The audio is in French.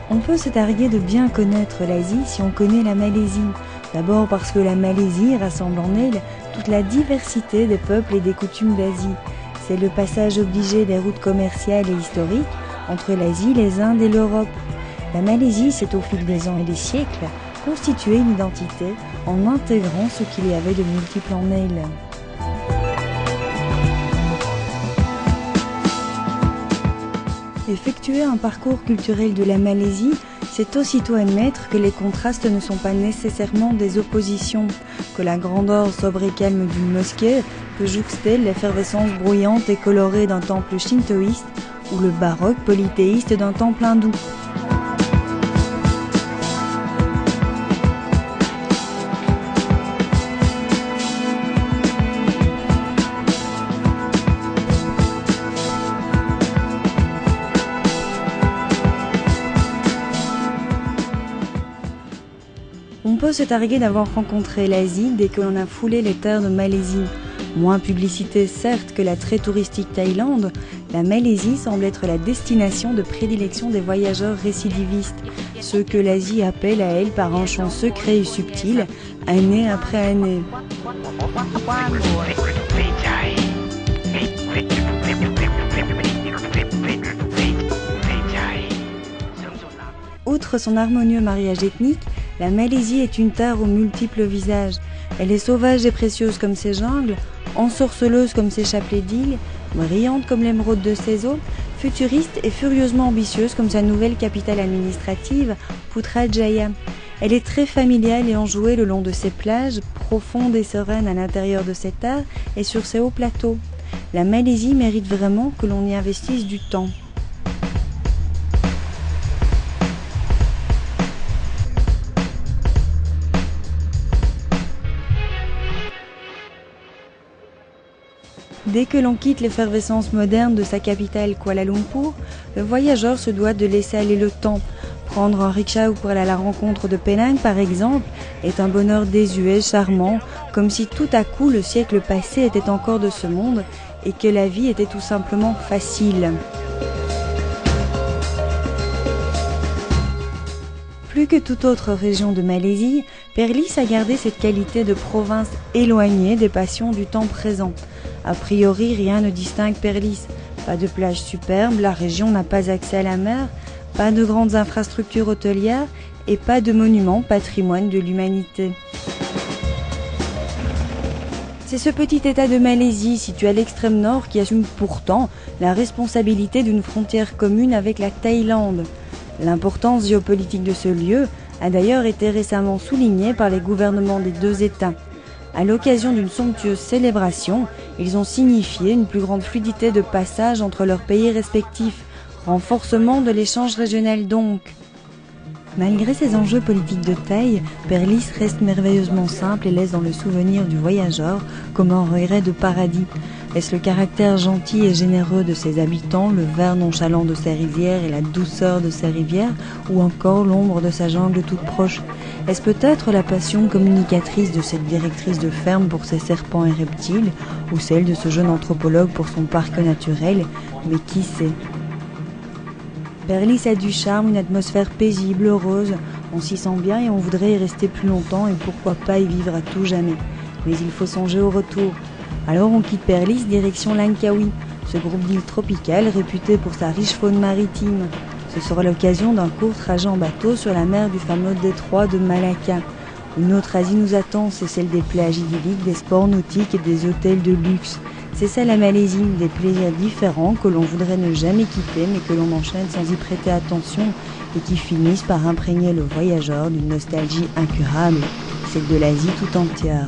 On peut se targuer de bien connaître l'Asie si on connaît la Malaisie. D'abord parce que la Malaisie rassemble en elle toute la diversité des peuples et des coutumes d'Asie. C'est le passage obligé des routes commerciales et historiques entre l'Asie, les Indes et l'Europe. La Malaisie s'est au fil des ans et des siècles constitué une identité en intégrant ce qu'il y avait de multiple en elle. Effectuer un parcours culturel de la Malaisie, c'est aussitôt admettre que les contrastes ne sont pas nécessairement des oppositions, que la grandeur sobre et calme d'une mosquée peut jouxter l'effervescence bruyante et colorée d'un temple shintoïste ou le baroque polythéiste d'un temple hindou. On peut se targuer d'avoir rencontré l'Asie dès que l'on a foulé les terres de Malaisie. Moins publicité certes que la très touristique Thaïlande, la Malaisie semble être la destination de prédilection des voyageurs récidivistes, ceux que l'Asie appelle à elle par un chant secret et subtil, année après année. Outre son harmonieux mariage ethnique, la Malaisie est une terre aux multiples visages. Elle est sauvage et précieuse comme ses jungles, ensorceleuse comme ses chapelets d'îles, brillante comme l'émeraude de ses eaux, futuriste et furieusement ambitieuse comme sa nouvelle capitale administrative, Putrajaya. Elle est très familiale et enjouée le long de ses plages, profondes et sereines à l'intérieur de ses terres et sur ses hauts plateaux. La Malaisie mérite vraiment que l'on y investisse du temps. Dès que l'on quitte l'effervescence moderne de sa capitale Kuala Lumpur, le voyageur se doit de laisser aller le temps. Prendre un rickshaw pour aller à la rencontre de Penang, par exemple, est un bonheur désuet, charmant, comme si tout à coup le siècle passé était encore de ce monde et que la vie était tout simplement facile. Plus que toute autre région de Malaisie, Perlis a gardé cette qualité de province éloignée des passions du temps présent. A priori, rien ne distingue Perlis. Pas de plage superbe, la région n'a pas accès à la mer, pas de grandes infrastructures hôtelières et pas de monuments patrimoine de l'humanité. C'est ce petit état de Malaisie situé à l'extrême nord qui assume pourtant la responsabilité d'une frontière commune avec la Thaïlande. L'importance géopolitique de ce lieu a d'ailleurs été récemment soulignée par les gouvernements des deux États. À l'occasion d'une somptueuse célébration, ils ont signifié une plus grande fluidité de passage entre leurs pays respectifs, renforcement de l'échange régional donc. Malgré ses enjeux politiques de taille, Perlis reste merveilleusement simple et laisse dans le souvenir du voyageur comme un regret de paradis. Est-ce le caractère gentil et généreux de ses habitants, le vert nonchalant de ses rizières et la douceur de ses rivières, ou encore l'ombre de sa jungle toute proche? Est-ce peut-être la passion communicatrice de cette directrice de ferme pour ses serpents et reptiles, ou celle de ce jeune anthropologue pour son parc naturel? Mais qui sait? Perlis a du charme, une atmosphère paisible, heureuse, on s'y sent bien et on voudrait y rester plus longtemps et pourquoi pas y vivre à tout jamais. Mais il faut songer au retour. Alors on quitte Perlis direction Langkawi, ce groupe d'îles tropicales réputé pour sa riche faune maritime. Ce sera l'occasion d'un court trajet en bateau sur la mer du fameux détroit de Malacca. Une autre Asie nous attend, c'est celle des plages idylliques, des sports nautiques et des hôtels de luxe. C'est ça la Malaisie, des plaisirs différents que l'on voudrait ne jamais quitter mais que l'on enchaîne sans y prêter attention et qui finissent par imprégner le voyageur d'une nostalgie incurable, celle de l'Asie tout entière.